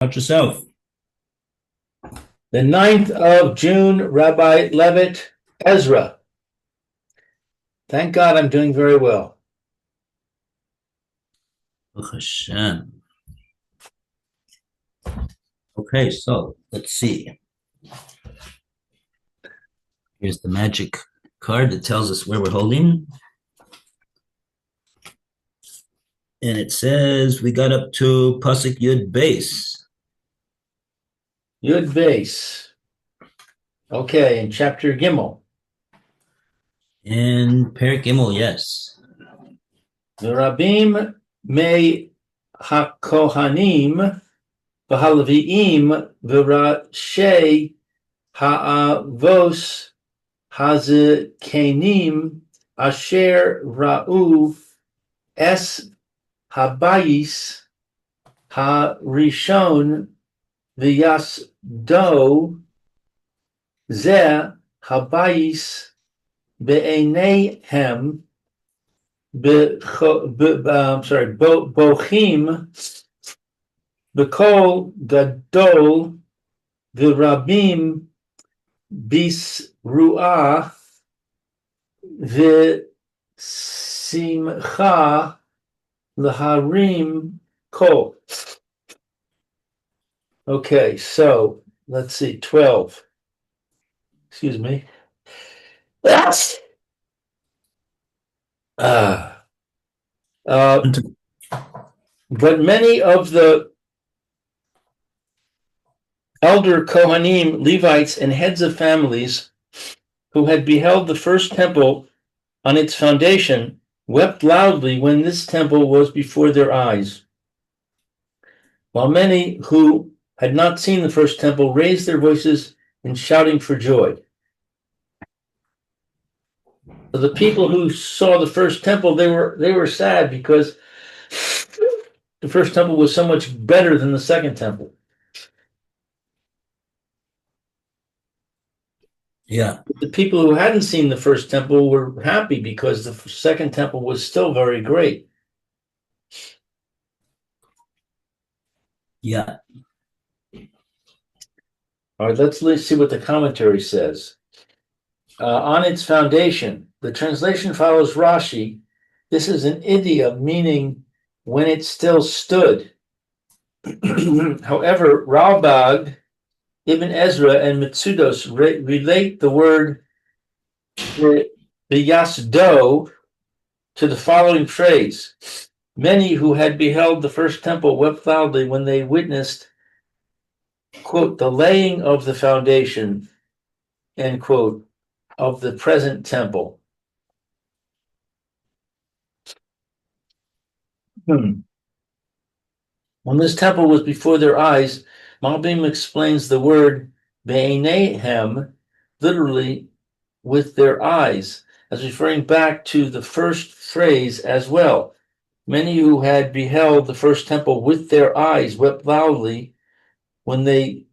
About yourself. The 9th of June, Rabbi Levitt, Ezra. Thank God I'm doing very well. Baruch Hashem. Okay, so let's see. Here's the magic card that tells us where we're holding. And it says we got up to Pasuk Yud Base. Yud base. Okay, in chapter Gimel. And Perik Gimel, yes. Rabim me hakohanim v'halaviim v'rashei ha'avos hazikenim asher ra'u es habayis harishon v'yasdo ze habayis be'eneihem bochim b'kol gadol v'rabim bisruah v'simcha l'harim kol. Okay, so let's see, 12. Excuse me. Yes. But many of the elder Kohanim, Levites, and heads of families who had beheld the first temple on its foundation wept loudly when this temple was before their eyes, while many who had not seen the first temple raised their voices in shouting for joy. So the people who saw the first temple, they were sad because the first temple was so much better than the second temple. Yeah. The people who hadn't seen the first temple were happy because the second temple was still very great. Yeah. All right, let's see what the commentary says. On its foundation, the translation follows Rashi. This is an idiom meaning when it still stood. However, Ralbag, Ibn Ezra, and Mitsudos relate the word Yasdo to the following phrase. Many who had beheld the first temple wept loudly when they witnessed, quote, the laying of the foundation, end quote, of the present temple. When this temple was before their eyes, Malbim explains the word be'eneihem, literally with their eyes, as referring back to the first phrase as well. Many who had beheld the first temple with their eyes wept loudly when they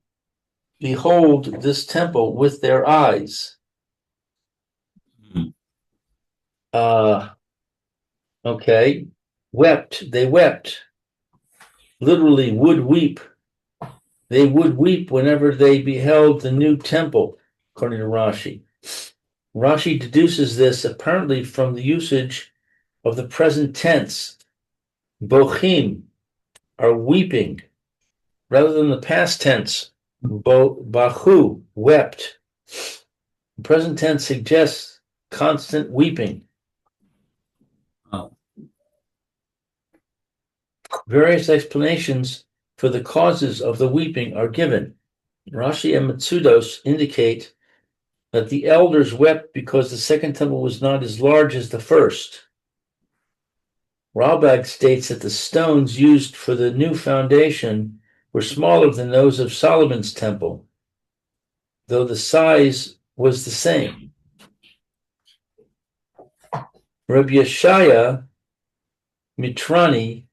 behold this temple with their eyes. Okay, they wept, literally would weep. They would weep whenever they beheld the new temple, according to Rashi. Rashi deduces this apparently from the usage of the present tense. Bochim are weeping, rather than the past tense. Bachu, wept. The present tense suggests constant weeping. Various explanations for the causes of the weeping are given. Rashi and Mitsudos indicate that the elders wept because the second temple was not as large as the first. Ralbag states that the stones used for the new foundation were smaller than those of Solomon's temple, though the size was the same. Rabbi Yeshaya Mitrani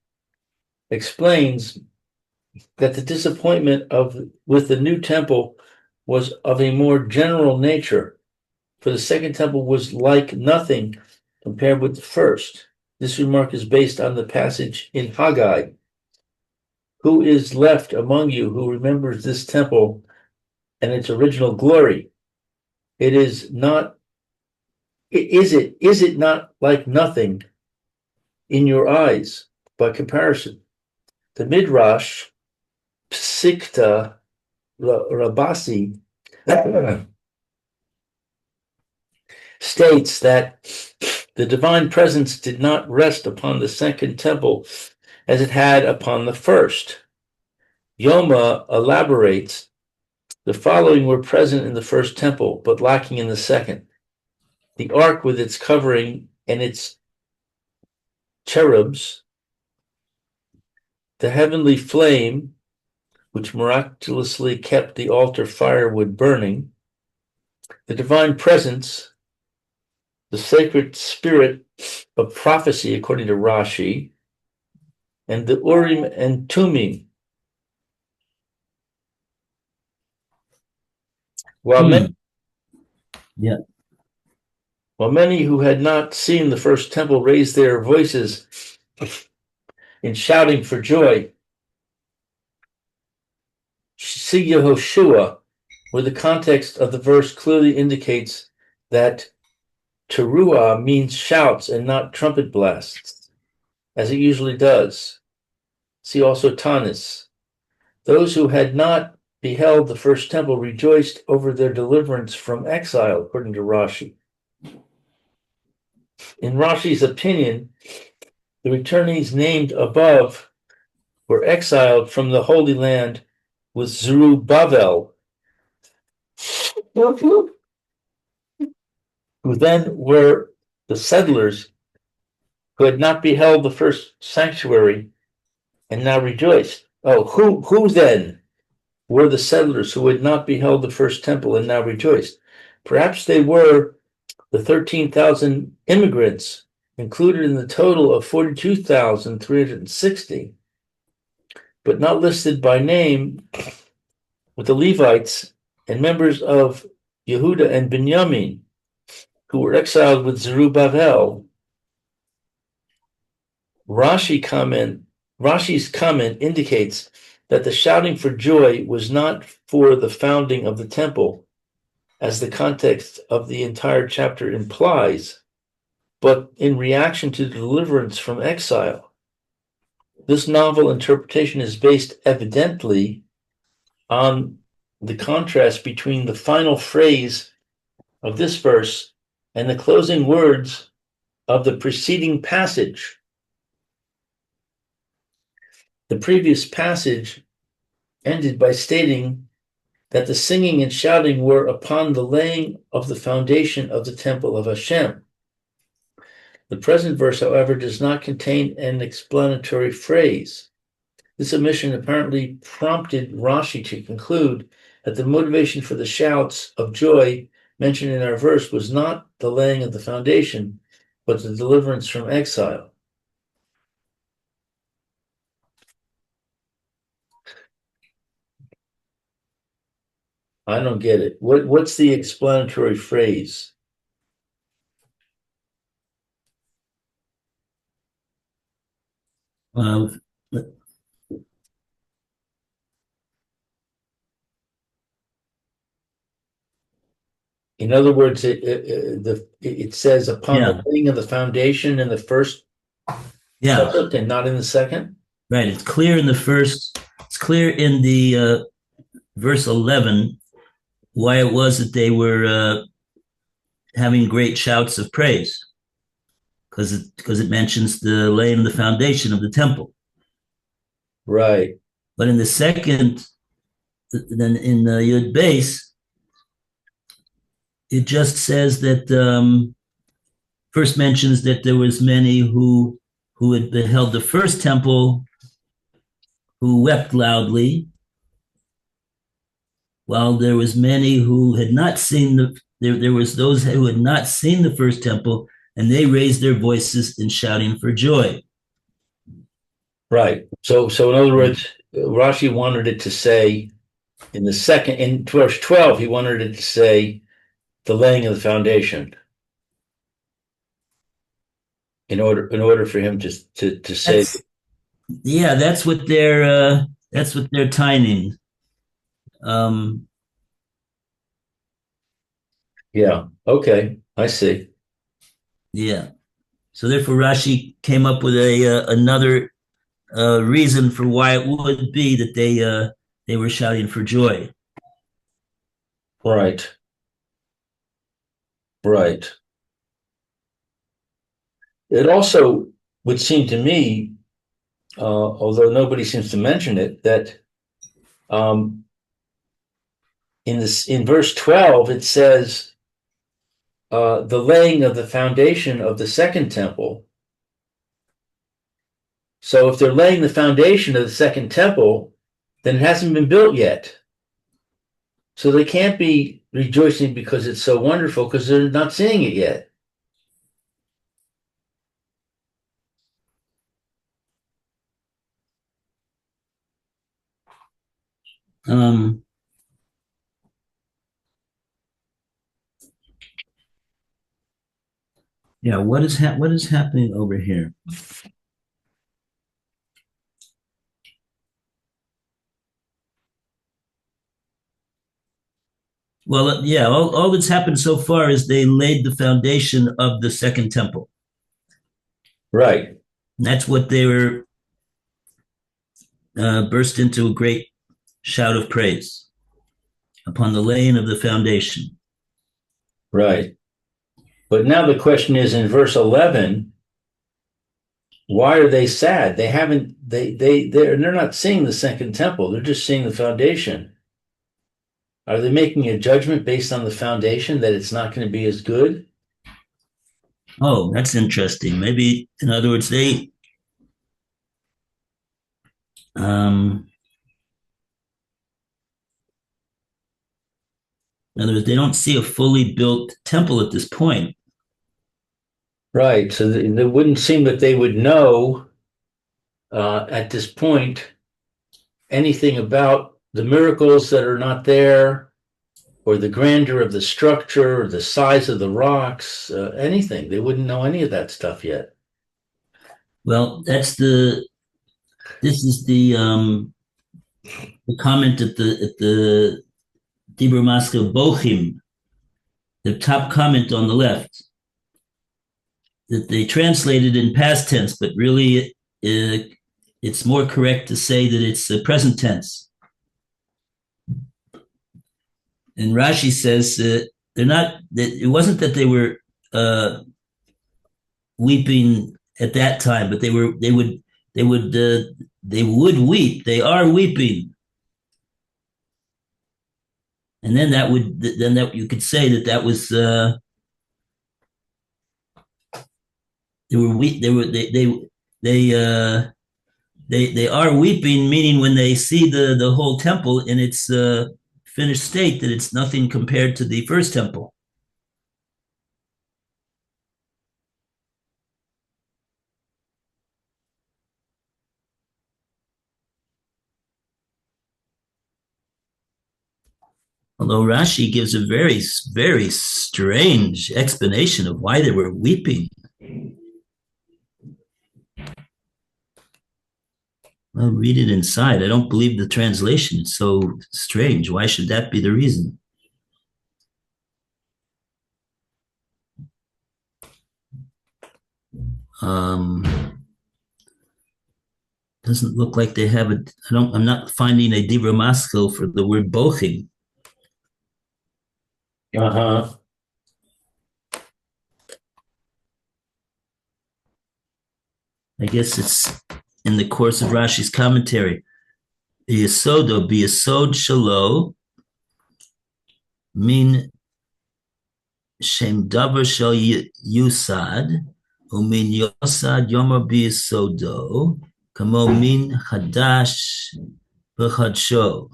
explains that the disappointment with the new temple was of a more general nature, for the second temple was like nothing compared with the first. This remark is based on the passage in Haggai. who is left among you who remembers this temple and its original glory? It is not, is it not like nothing in your eyes by comparison? The Midrash, Psikta Rabasi, states that the divine presence did not rest upon the second temple as it had upon the first. Yoma elaborates, the following were present in the first temple, but lacking in the second: the ark with its covering and its cherubs, the heavenly flame, which miraculously kept the altar firewood burning, the divine presence, the sacred spirit of prophecy, according to Rashi, and the Urim and Tumim. While many, Yeah. while many who had not seen the first temple raised their voices in shouting for joy, see Yehoshua, where the context of the verse clearly indicates that teruah means shouts and not trumpet blasts, as it usually does. See also Tanis. Those who had not beheld the first temple rejoiced over their deliverance from exile, according to Rashi. In Rashi's opinion, the returnees named above were exiled from the Holy Land with Zerubbabel, who then were the settlers who had not beheld the first sanctuary and now rejoiced. Oh, who then were the settlers who had not beheld the first temple and now rejoiced? Perhaps they were the 13,000 immigrants included in the total of 42,360, but not listed by name, with the Levites and members of Yehuda and Benjamin, who were exiled with Zerubbabel. Rashi's comment indicates that the shouting for joy was not for the founding of the temple, as the context of the entire chapter implies, but in reaction to the deliverance from exile. This novel interpretation is based evidently on the contrast between the final phrase of this verse and the closing words of the preceding passage. The previous passage ended by stating that the singing and shouting were upon the laying of the foundation of the temple of Hashem. The present verse, however, does not contain an explanatory phrase. This omission apparently prompted Rashi to conclude that the motivation for the shouts of joy mentioned in our verse was not the laying of the foundation, but the deliverance from exile. I don't get it. What's the explanatory phrase? Uh, In other words, it says upon the yeah. laying of the foundation in the first Yeah. subject and not in the second? Right. It's clear in the first, it's clear in the verse 11 why it was that they were having great shouts of praise, because it mentions the laying of the foundation of the temple. Right. But in the second, then in the Yud base, it just says that first mentions that there was many who had beheld the first temple who wept loudly, while there was many who had not seen there was those who had not seen the first temple, and they raised their voices in shouting for joy. Right. So in other words, Rashi wanted it to say in the second, in verse 12, he wanted it to say the laying of the foundation in order for him to say That's Yeah, that's what they're timing. Um, Yeah. Okay. I see. yeah. So therefore, Rashi came up with a another reason for why it would be that they were shouting for joy. Right. Right. It also would seem to me, although nobody seems to mention it, that um, in verse 12 it says the laying of the foundation of the second temple. So if they're laying the foundation of the second temple, then it hasn't been built yet. So they can't be rejoicing because it's so wonderful because they're not seeing it yet. Um, yeah, what is happening over here? Well, yeah, all that's happened so far is they laid the foundation of the second temple. Right. And that's what they were burst into a great shout of praise upon the laying of the foundation. Right. But now the question is in verse 11, why are they sad? They haven't they're not seeing the second temple. They're just seeing the foundation. Are they making a judgment based on the foundation that it's not going to be as good? Oh, that's interesting. Maybe, in other words, um, in other words, they don't see a fully built temple at this point. Right. So it wouldn't seem that they would know at this point anything about the miracles that are not there, or the grandeur of the structure, or the size of the rocks, anything. They wouldn't know any of that stuff yet. Well, this is the comment at the Dibur Maskil Bochim, the top comment on the left, that they translated in past tense, but really it's more correct to say that it's the present tense. And Rashi says they're not. It wasn't that they were uh, weeping at that time, but they would they would weep. They are weeping, and then that you could say that that was they were weep. They were they they are weeping, meaning when they see the whole temple in its finished state, that it's nothing compared to the first temple. Although Rashi gives a very strange explanation of why they were weeping. I'll read it inside. I don't believe the translation. It's so strange. Why should that be the reason? Um, doesn't look like they have a. I don't. I'm not finding a divra maskil for the word bochim. Uh huh. I guess it's in the course of Rashi's commentary. Biyasodo biyasod shalo min shem davar shel yusad umin yosad yomer biyasodo kamo min hadash b'chadsho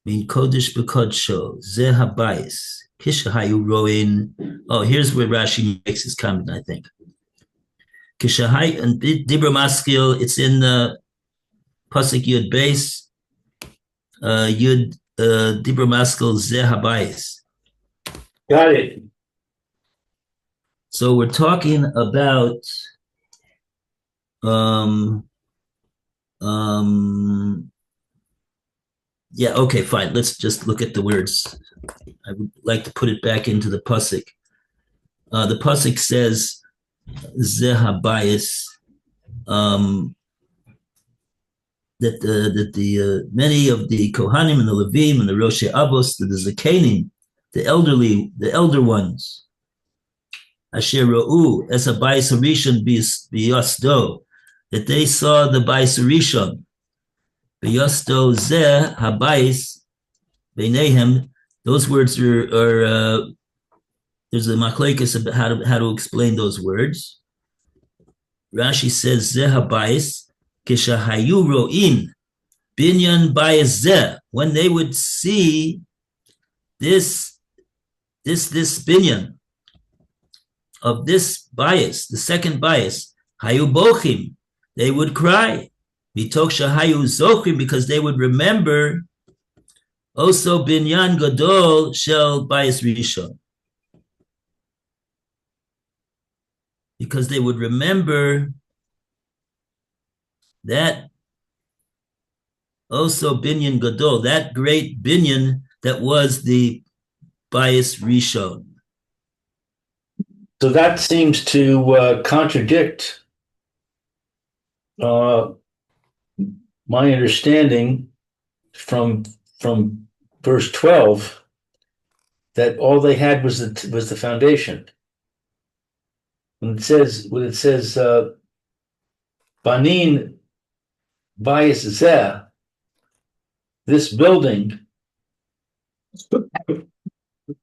min kodesh b'kodsho zeh habayis kishahayu roin. Oh, here's where Rashi makes his comment. I think kishahay and dibra maskil. It's in the pasuk yud base yud dibra maskil zeh habayis. Got it. So we're talking about um, Um, yeah, okay, fine. Let's just look at the words. I would like to put it back into the pasuk. The pasuk says zehabayis, um, that the many of the Kohanim and the Levim and the Roshei Avos, the Zakenim, the elder ones, Asher Ra'u as a Bais Harishon biyasdo, that they saw the Bais Harishon biyasdo zeh habayis beinehem. Those words are there's a machlekes about how to explain those words. Rashi says zeh habayis kishahayu ro'in binyan bayis zeh, when they would see this binyan of this bias, the second bias, hayu bochim, they would cry. Mitoch shahayu zochim, because they would remember also binyan gadol shel bias rishon, because they would remember that also binyan gadol, that great binyan that was the bias rishon. So that seems to contradict my understanding from verse 12 that all they had was the foundation. When it says Banin Bayis Zeh, this building,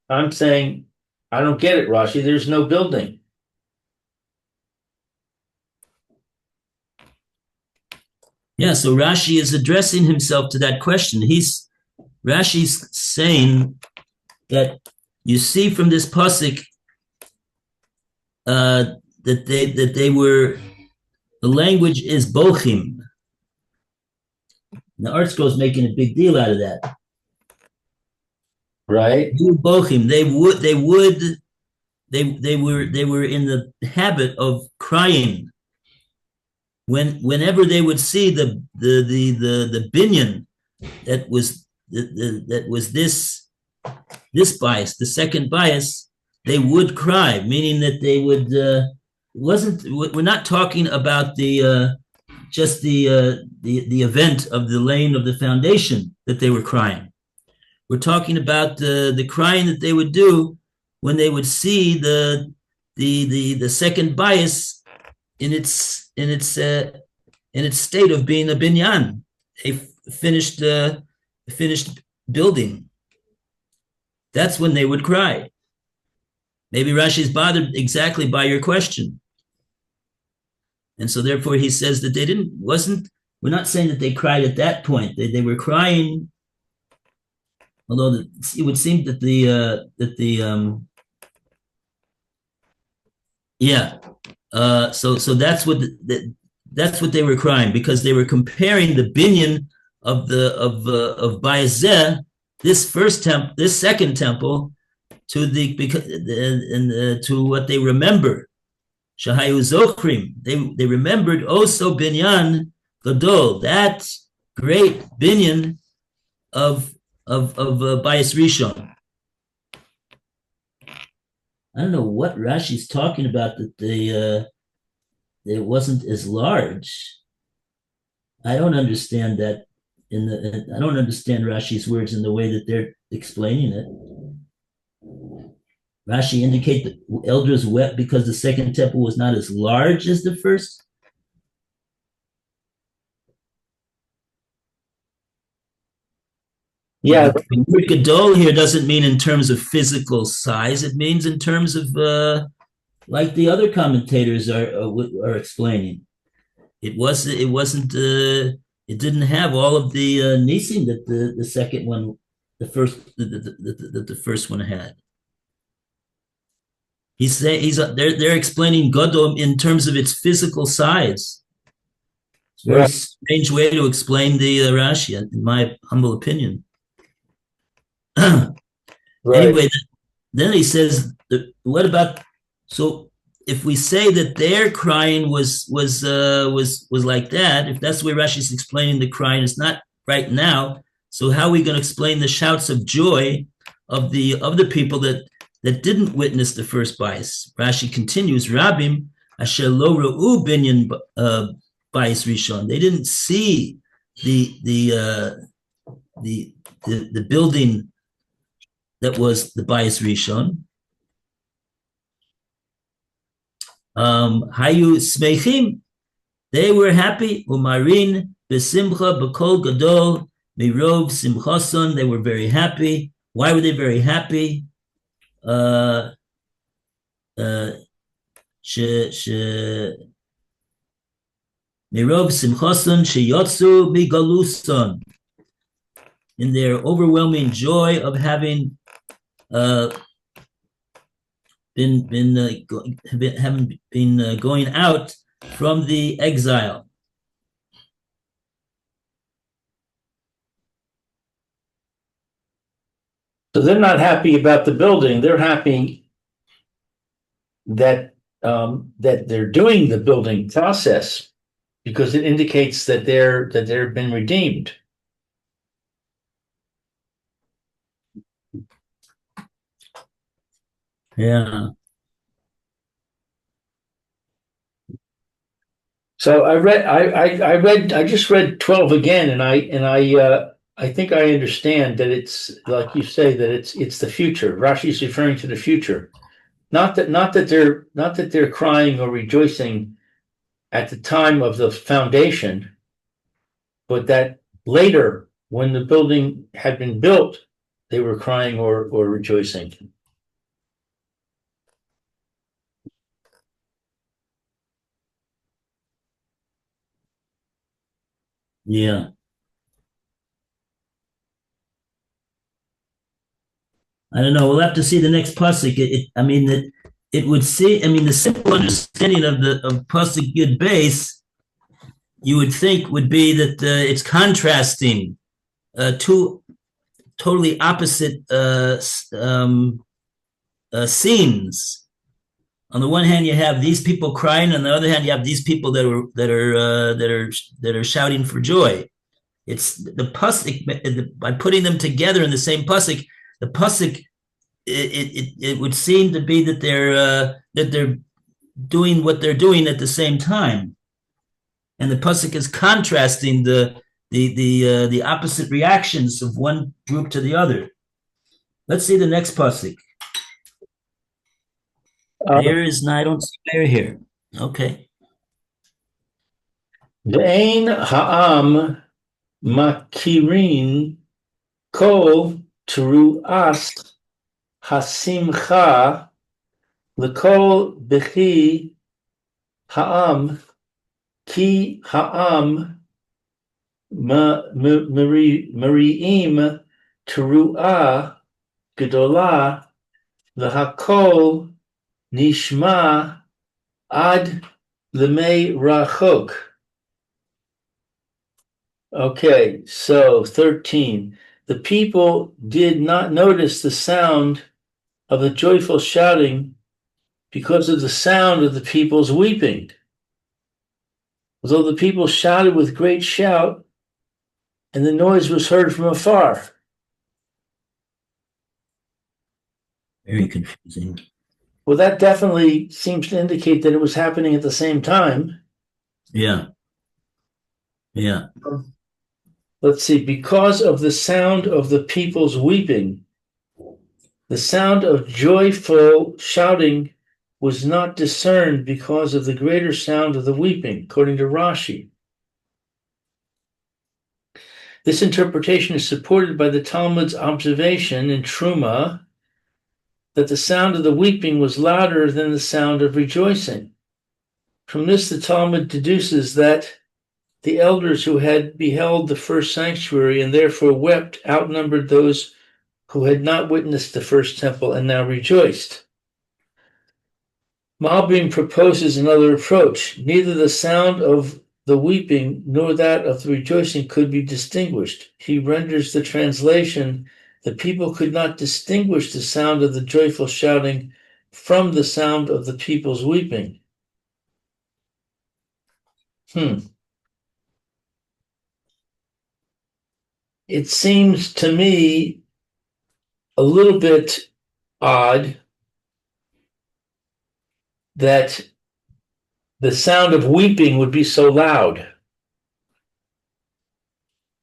I'm saying, I don't get it, Rashi. There's no building. Yeah, so Rashi is addressing himself to that question. Rashi's saying that you see from this pasuk that they were, the language is bochim. The art scroll is making a big deal out of that. Right. Bochim. They were in the habit of crying whenever they would see the binyan that was this bias, the second bias, they would cry, meaning that they would. We're not talking about just the event of the laying of the foundation that they were crying. We're talking about the crying that they would do when they would see the second bias in its state of being a binyan, a finished building. That's when they would cry. Maybe Rashi's bothered exactly by your question. And so therefore he says that we're not saying that they cried at that point. They were crying, although it would seem that so that's what they were crying, because they were comparing the binyan of Bayezeh, this second temple, to to what they remember. Shahayu Zochrim, they remembered also binyan gadol, that great binyan of Bayis Rishon. I don't know what Rashi's talking about, that it wasn't as large. I don't understand that. I don't understand Rashi's words in the way that they're explaining it. Rashi indicate that elders wept because the second temple was not as large as the first. Yeah. The word gadol here doesn't mean in terms of physical size. It means in terms of, like the other commentators are explaining. It didn't have all of the nisim that the second one, the first one had. They're explaining gadol in terms of its physical size. It's a very strange way to explain the Rashi, in my humble opinion. Right. Anyway, then he says, what about, so if we say that their crying was like that, if that's the way Rashi's explaining the crying, it's not right now. So how are we going to explain the shouts of joy of the people that didn't witness the first bias? Rashi continues, Rabim asher lo ra'u binyan bias rishon. They didn't see the building that was the bias rishon. Hayu smechim, they were happy. Umarin besimcha b'kol gadol mirov simchason. They were very happy. Why were they very happy? Mirov simchason sheyotzu migaluson. In their overwhelming joy of having been going out from the exile. So they're not happy about the building. They're happy that that they're doing the building process because it indicates that they've been redeemed. Yeah. So I just read 12 again, and I think I understand that it's like you say that it's the future. Rashi's referring to the future. Not that they're crying or rejoicing at the time of the foundation, but that later when the building had been built, they were crying or rejoicing. Yeah. I don't know. We'll have to see the next pasuk. It would see. I mean, the simple understanding of pasuk Yud Beis, you would think would be that it's contrasting two totally opposite scenes. On the one hand, you have these people crying. On the other hand, you have these people that are shouting for joy. It's the pasuk by putting them together in the same pasuk. The pasuk it would seem to be that they're doing what they're doing at the same time, and the pasuk is contrasting the opposite reactions of one group to the other. Let's see the next pasuk. There is no, I don't see there here. Okay. Ve'ein ha'am makirin kol teru'as hasimcha l'kol b'chi ha'am ki ha'am meri'im teru'ah gedolah v'hakol nishma ad lemei rachok. Okay, so 13. The people did not notice the sound of the joyful shouting because of the sound of the people's weeping. Although the people shouted with great shout, and the noise was heard from afar. Very confusing. Well, that definitely seems to indicate that it was happening at the same time. Yeah. Yeah. Let's see, because of the sound of the people's weeping, the sound of joyful shouting was not discerned because of the greater sound of the weeping, according to Rashi. This interpretation is supported by the Talmud's observation in Truma that the sound of the weeping was louder than the sound of rejoicing. From this, the Talmud deduces that the elders who had beheld the first sanctuary and therefore wept outnumbered those who had not witnessed the first temple and now rejoiced. Malbim proposes another approach. Neither the sound of the weeping nor that of the rejoicing could be distinguished. He renders the translation, the people could not distinguish the sound of the joyful shouting from the sound of the people's weeping. It seems to me a little bit odd that the sound of weeping would be so loud.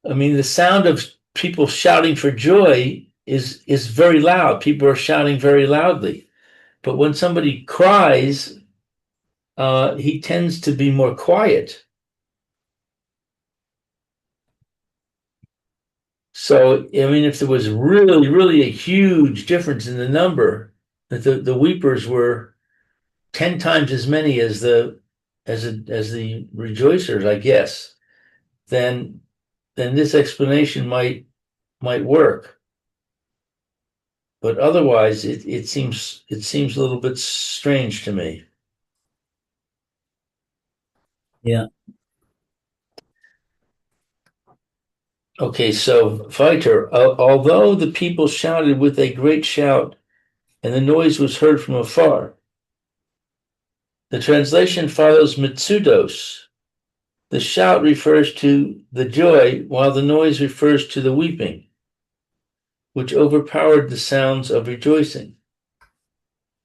I mean, the sound of people shouting for joy is very loud. People are shouting very loudly. But when somebody cries, he tends to be more quiet. So, I mean, if there was really, really a huge difference in the number, that the weepers were 10 times as many as the rejoicers, I guess, then this explanation might work. But otherwise, it seems a little bit strange to me. Yeah. Okay, so weiter, although the people shouted with a great shout, and the noise was heard from afar. The translation follows mitsudos. The shout refers to the joy, while the noise refers to the weeping, which overpowered the sounds of rejoicing.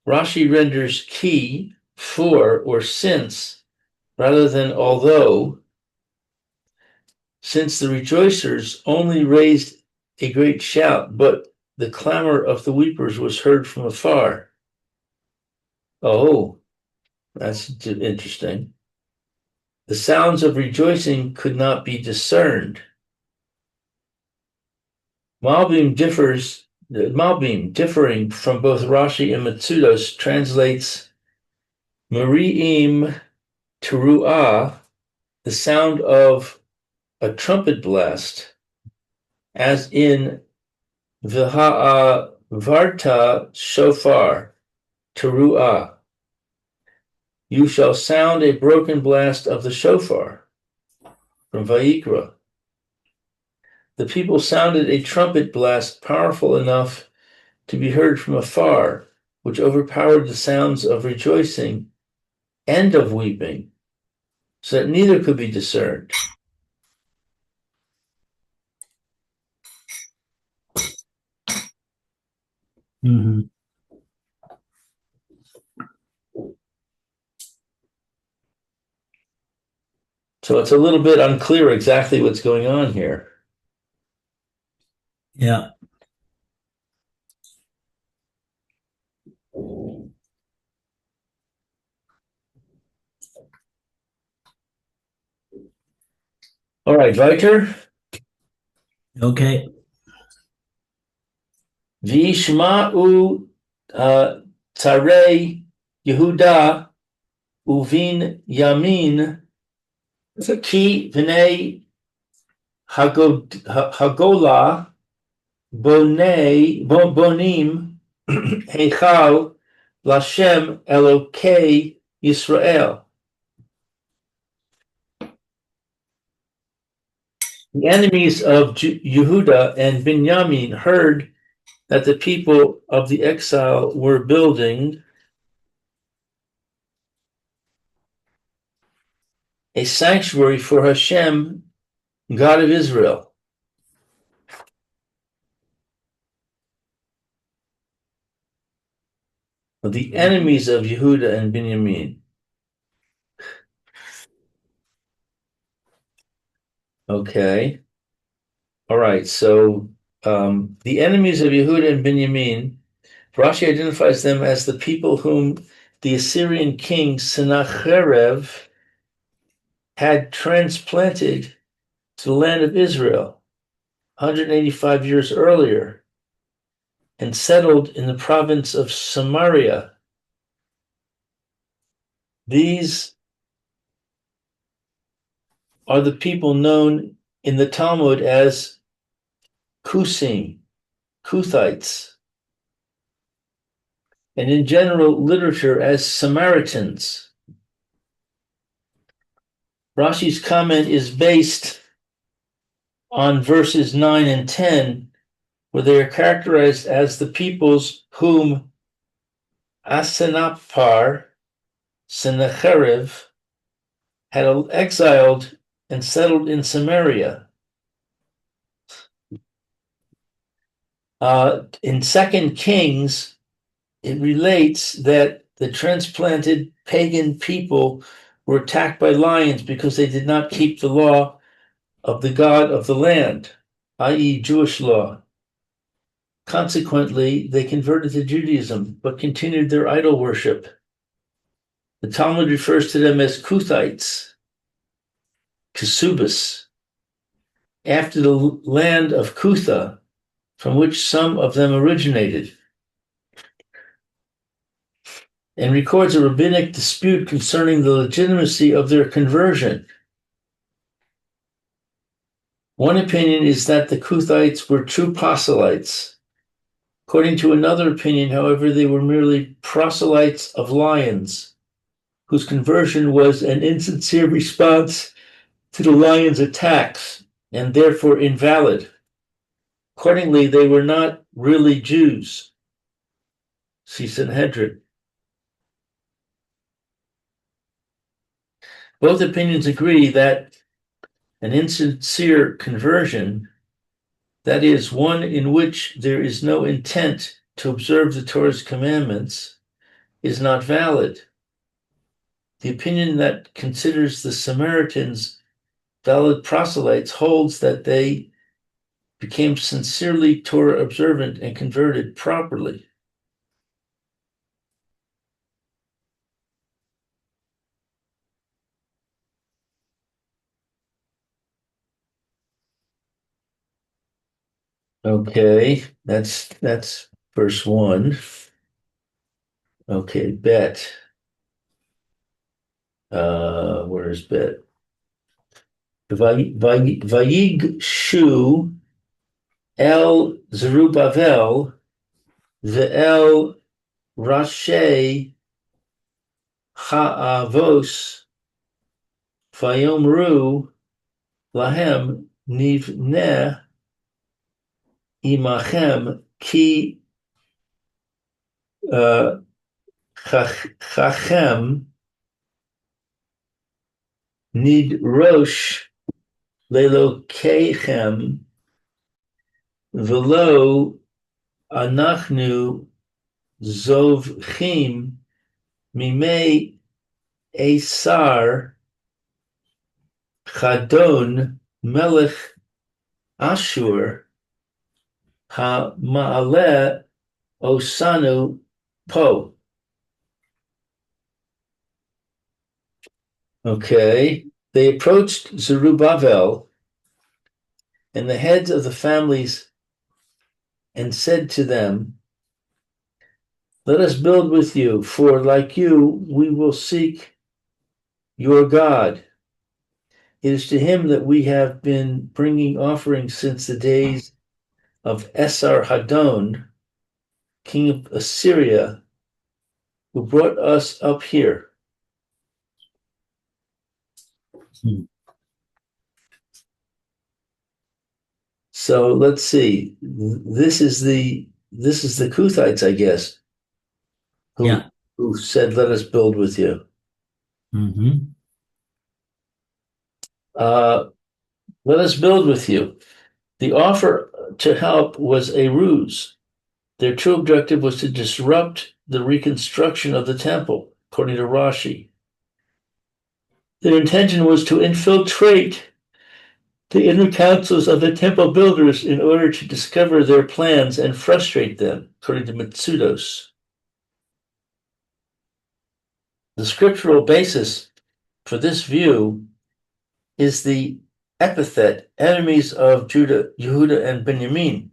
Rashi renders ki, for, or since, rather than although, since the rejoicers only raised a great shout, but the clamor of the weepers was heard from afar. Oh, that's interesting. The sounds of rejoicing could not be discerned. Malbim, differing from both Rashi and Mitsudos, translates Mari'im Teruah, the sound of a trumpet blast, as in Viha'a Varta Shofar Teruah. You shall sound a broken blast of the shofar, from Vayikra. The people sounded a trumpet blast powerful enough to be heard from afar, which overpowered the sounds of rejoicing and of weeping, so that neither could be discerned. Mm-hmm. So it's a little bit unclear exactly what's going on here. Yeah. All right, weiter. Okay. Vishma'u Tarei Yehuda Uvin Yamin Ki V'nei Hagolah Bonim Heichal Lashem Elokei Yisrael. The enemies of Yehuda and Binyamin heard that the people of the exile were building a sanctuary for Hashem, God of Israel. The enemies of Yehuda and Binyamin. Okay. All right. So the enemies of Yehuda and Binyamin, Rashi identifies them as the people whom the Assyrian king Sennacherib had transplanted to the land of Israel 185 years earlier and settled in the province of Samaria. These are the people known in the Talmud as Kusim, Kuthites, and in general literature as Samaritans. Rashi's comment is based on verses 9 and 10, where they are characterized as the peoples whom Asenapar, Sennacherib, had exiled and settled in Samaria. In 2 Kings, it relates that the transplanted pagan people were attacked by lions because they did not keep the law of the God of the land, i.e., Jewish law. Consequently, they converted to Judaism but continued their idol worship. The Talmud refers to them as Kuthites, Kesubas, after the land of Kutha, from which some of them originated, and records a rabbinic dispute concerning the legitimacy of their conversion. One opinion is that the Kuthites were true proselytes. According to another opinion, however, they were merely proselytes of lions, whose conversion was an insincere response to the lions' attacks, and therefore invalid. Accordingly, they were not really Jews. See Sanhedrin. Both opinions agree that an insincere conversion, that is, one in which there is no intent to observe the Torah's commandments, is not valid. The opinion that considers the Samaritans valid proselytes holds that they became sincerely Torah observant and converted properly. Okay, that's verse 1. Okay, bet. Where's bet? Vayig Shu El Zerubbabel Ve'el Rashi Ha'avos Vayomru Lahem Nivneh Imachem Ki Chachem Nidrosh Lelokechem Velo Anachnu Zovchim Mimei Esar Chadon Melech Ashur HaMa'aleh Osanu Po. Okay, they approached Zerubbabel and the heads of the families and said to them, "Let us build with you, for like you, we will seek your God. It is to him that we have been bringing offerings since the days of Esar-Haddon, king of Assyria, who brought us up here." So let's see. This is the Kuthites, I guess, who said, "Let us build with you." Mm-hmm. Let us build with you. The offer to help was a ruse. Their true objective was to disrupt the reconstruction of the temple, according to Rashi. Their intention was to infiltrate the inner councils of the temple builders in order to discover their plans and frustrate them, according to Mitsudos. The scriptural basis for this view is the epithet enemies of Judah, Yehuda, and Benjamin,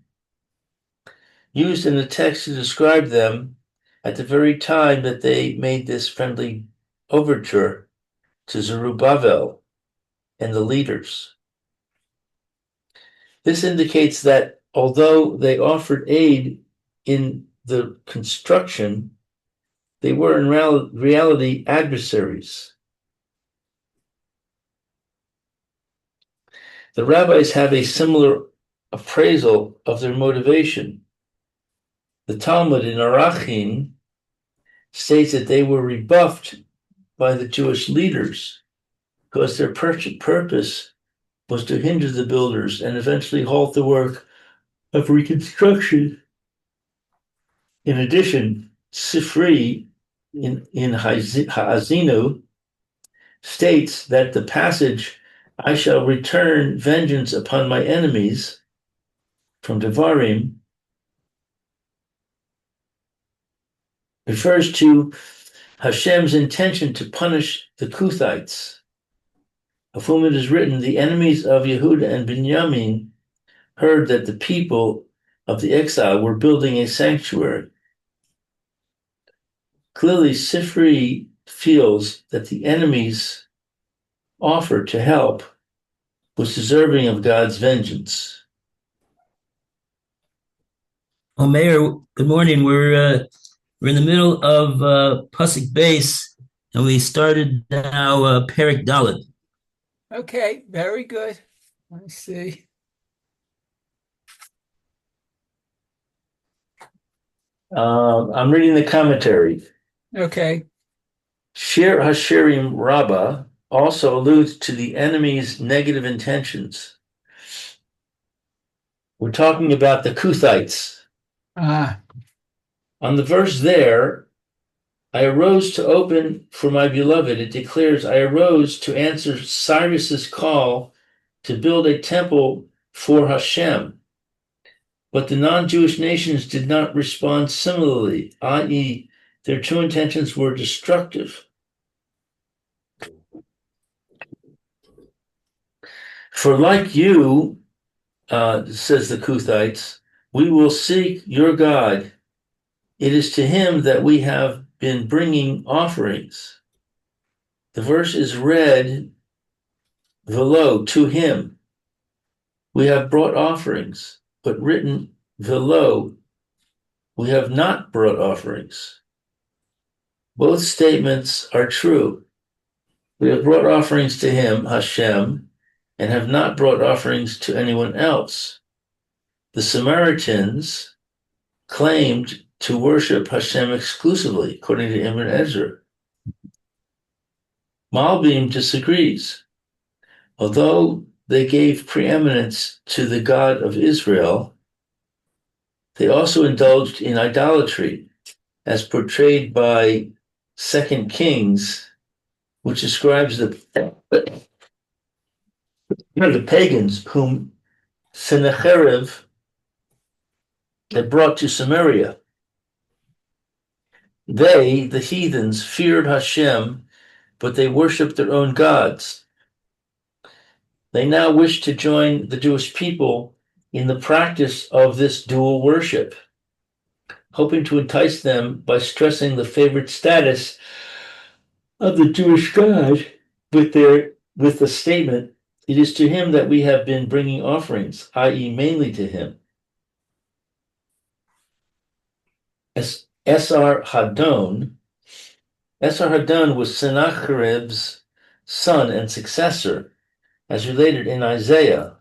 used in the text to describe them at the very time that they made this friendly overture to Zerubbabel and the leaders. This indicates that although they offered aid in the construction, they were in reality adversaries. The rabbis have a similar appraisal of their motivation. The Talmud in Arachin states that they were rebuffed by the Jewish leaders because their purpose was to hinder the builders and eventually halt the work of reconstruction. In addition, Sifri in Ha'azinu states that the passage, I shall return vengeance upon my enemies, from Devarim, refers to Hashem's intention to punish the Kuthites, of whom it is written, the enemies of Yehuda and Binyamin heard that the people of the exile were building a sanctuary. Clearly, Sifri feels that the enemy's offer to help was deserving of God's vengeance. Oh, Mayor, good morning. We're in the middle of Pasuk Base, and we started now Perek Dalet. Okay, very good. I see. I'm reading the commentary. Okay. Shir Hashirim Rabbah also alludes to the enemy's negative intentions. We're talking about the Kuthites. On the verse there, I arose to open for my beloved. It declares, I arose to answer Cyrus's call to build a temple for Hashem. But the non-Jewish nations did not respond similarly, i.e., their true intentions were destructive. For like you, says the Kuthites, we will seek your God. It is to him that we have been bringing offerings. The verse is read, velo, to him. We have brought offerings, but written, velo, we have not brought offerings. Both statements are true. We have brought offerings to him, Hashem, and have not brought offerings to anyone else. The Samaritans claimed to worship Hashem exclusively, according to Ibn Ezra. Malbim disagrees. Although they gave preeminence to the God of Israel, they also indulged in idolatry, as portrayed by 2 Kings, which describes the pagans whom Sennacherib had brought to Samaria. They, the heathens, feared Hashem, but they worshipped their own gods. They now wish to join the Jewish people in the practice of this dual worship, hoping to entice them by stressing the favored status of the Jewish God with the statement, it is to him that we have been bringing offerings, i.e., mainly to him. Esar Hadon was Sennacherib's son and successor, as related in Isaiah.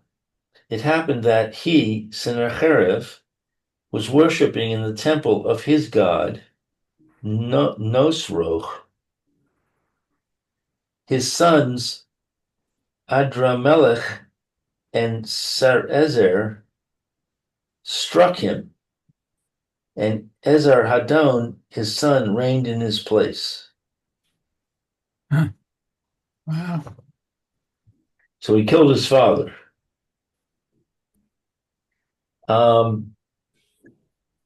It happened that he, Sennacherib, was worshiping in the temple of his god, Nosroch. His sons, Adramelech and Sarezer, struck him, and Ezar Hadon, his son, reigned in his place. Huh. Wow. So he killed his father.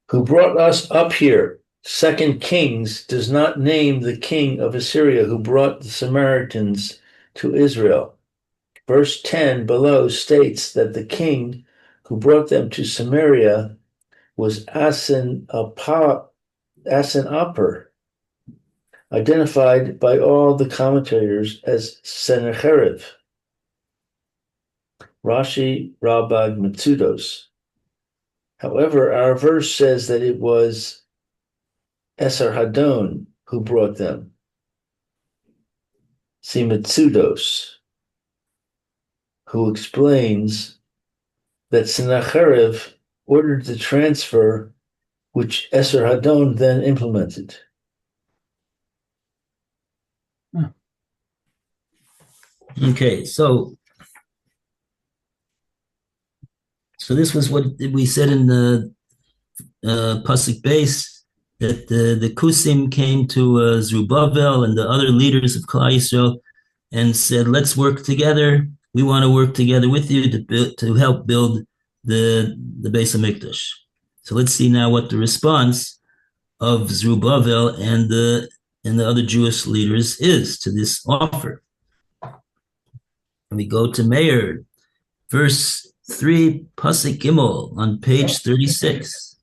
Who brought us up here? 2 Kings does not name the king of Assyria who brought the Samaritans to Israel. Verse 10 below states that the king who brought them to Samaria was Asenapper, identified by all the commentators as Sennacherib. Rashi, Rabbah, Metzudos. However, our verse says that it was Esar Hadon who brought them. See Metzudos, who explains that Sennacherib ordered the transfer, which Esar Hadon then implemented. Okay, so this was what we said in the pasuk base, that the Kusim came to Zerubbabel and the other leaders of Klal Yisrael and said, "Let's work together. We want to work together with you to help build the Beis Hamikdash." So let's see now what the response of Zerubbabel and the other Jewish leaders is to this offer. And we go to Meir, verse 3, Pasuk Gimel, on page 36.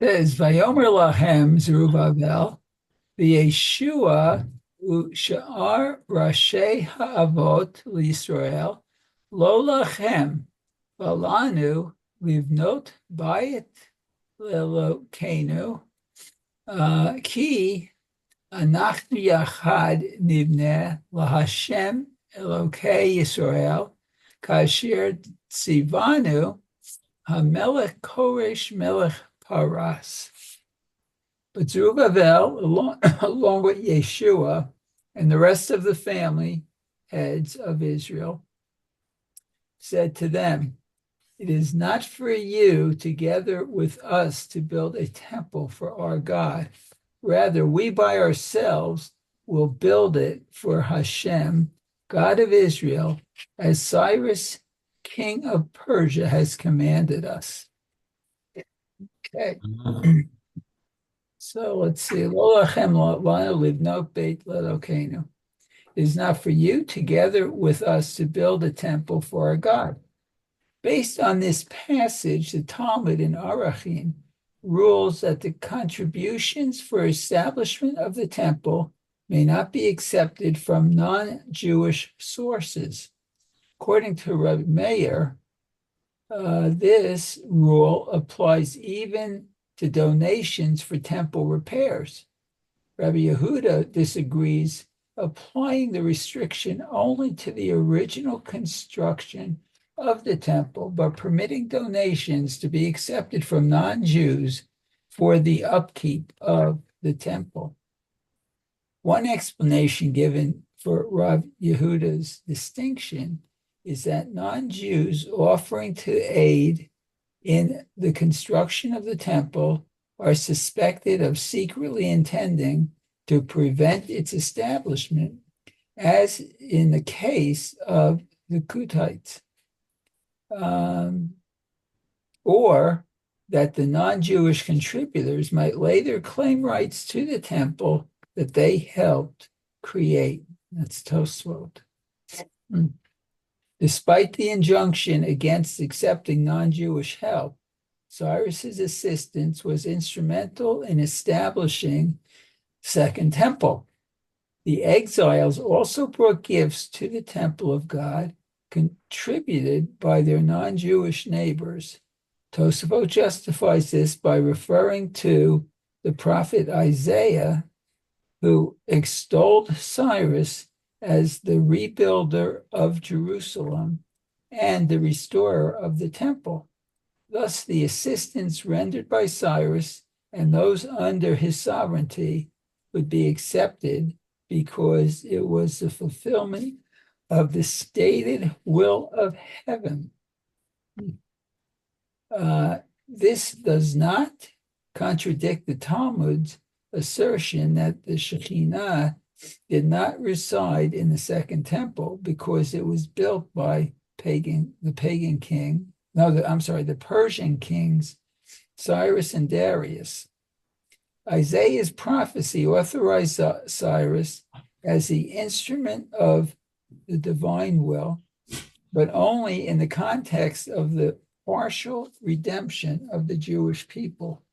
Says, Vayomer Lahem Zerubbabel, V'Yeshua U'Sha'ar Rashi Ha'avot L'Yisrael, Lo Lachem, V'Lanu Livnot Bayit L'Elokeinu, Ki Anachnu Yachad Nivneh LaHashem Elokei Yisrael, Kasher Tzivanu HaMelech Koresh Melech Paras. But Zerubbabel, along with Yeshua and the rest of the family heads of Israel, said to them, "It is not for you together with us to build a temple for our God. Rather, we by ourselves will build it for Hashem, God of Israel, as Cyrus, king of Persia, has commanded us." Okay. So let's see. It is not for you together with us to build a temple for our God. Based on this passage, the Talmud in Arachim rules that the contributions for establishment of the temple may not be accepted from non-Jewish sources. According to Rabbi Meir, this rule applies even to donations for temple repairs. Rabbi Yehuda disagrees, applying the restriction only to the original construction of the temple, but permitting donations to be accepted from non-Jews for the upkeep of the temple. One explanation given for Rav Yehuda's distinction is that non-Jews offering to aid in the construction of the temple are suspected of secretly intending to prevent its establishment, as in the case of the Kuthites, or that the non-Jewish contributors might later claim rights to the temple that they helped create. That's Tosfot. Despite the injunction against accepting non-Jewish help, Cyrus's assistance was instrumental in establishing Second Temple. The exiles also brought gifts to the temple of God, contributed by their non-Jewish neighbors. Tosafot justifies this by referring to the prophet Isaiah, who extolled Cyrus as the rebuilder of Jerusalem and the restorer of the temple. Thus, the assistance rendered by Cyrus and those under his sovereignty would be accepted because it was the fulfillment of the stated will of heaven. This does not contradict the Talmud's assertion that the Shekhinah did not reside in the Second Temple because it was built by the Persian kings Cyrus and Darius. Isaiah's prophecy authorized Cyrus as the instrument of the divine will, but only in the context of the partial redemption of the Jewish people,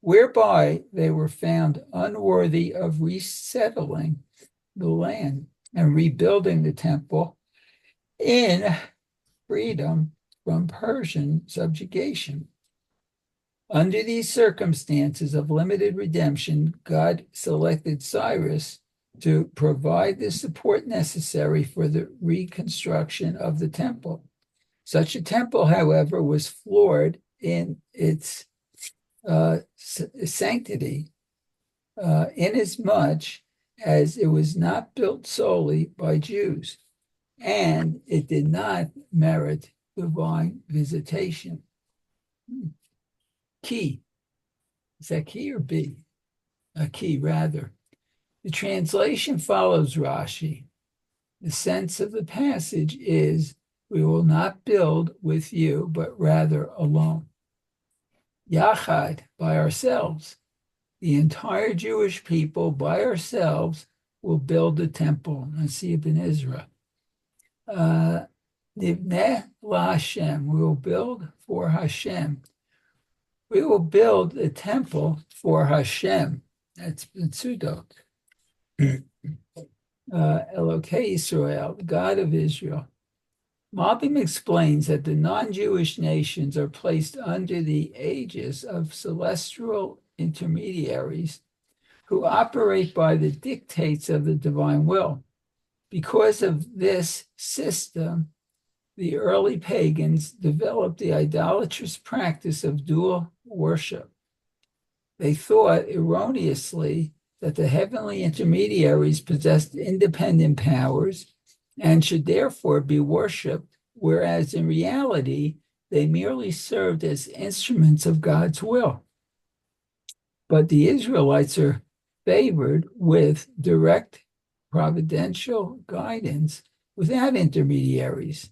whereby they were found unworthy of resettling the land and rebuilding the temple in freedom from Persian subjugation. Under these circumstances of limited redemption, God selected Cyrus to provide the support necessary for the reconstruction of the temple. Such a temple, however, was flawed in its sanctity, inasmuch as it was not built solely by Jews. and it did not merit divine visitation. Key. Is that key or B? A key, rather. The translation follows Rashi. The sense of the passage is, we will not build with you, but rather alone. Yachad, by ourselves. The entire Jewish people, by ourselves, will build the temple. Nasib ben Ezra. Nivneh la Hashem. We will build for Hashem. We will build a temple for Hashem. That's B'tzudot. Elokei Israel, the God of Israel. Malbim explains that the non-Jewish nations are placed under the aegis of celestial intermediaries who operate by the dictates of the divine will. Because of this system, the early pagans developed the idolatrous practice of dual worship. They thought erroneously that the heavenly intermediaries possessed independent powers and should therefore be worshipped, whereas in reality, they merely served as instruments of God's will. But the Israelites are favored with direct providential guidance without intermediaries.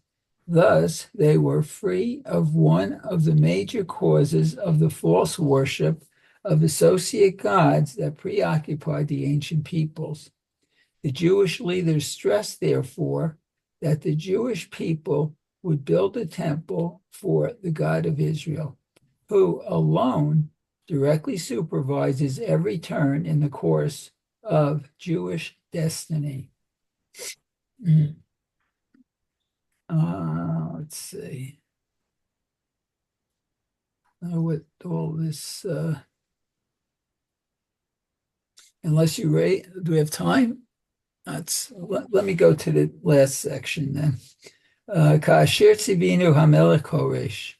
Thus, they were free of one of the major causes of the false worship of associate gods that preoccupied the ancient peoples. The Jewish leaders stressed, therefore, that the Jewish people would build a temple for the God of Israel, who alone directly supervises every turn in the course of Jewish destiny. Let's see. With all this, unless you rate, do we have time? Let me go to the last section then. Ka'asher tzivinu hamelech Koresh,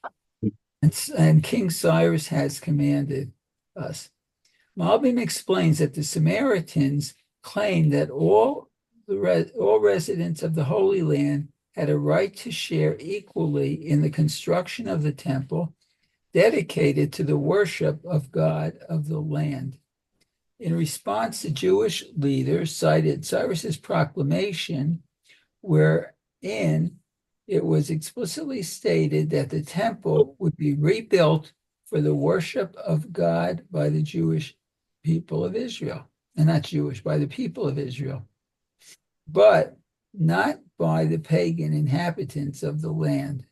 and King Cyrus has commanded us. Malbim explains that the Samaritans claim that all residents of the Holy Land had a right to share equally in the construction of the temple dedicated to the worship of God of the land. In response, the Jewish leaders cited Cyrus's proclamation, wherein it was explicitly stated that the temple would be rebuilt for the worship of God by the Jewish people of Israel, and not Jewish, by the people of Israel, but not by the pagan inhabitants of the land.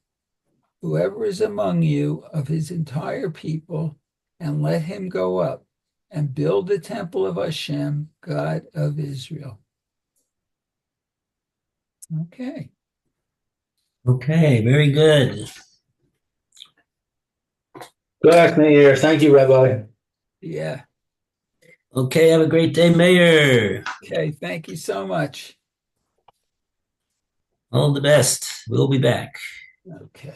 Whoever is among you of his entire people, and let him go up and build the temple of Hashem, God of Israel. Okay. Okay, very good. Good, Meir. Thank you, Rabbi. Yeah. Okay, have a great day, Mayor. Okay, thank you so much. All the best. We'll be back. Okay.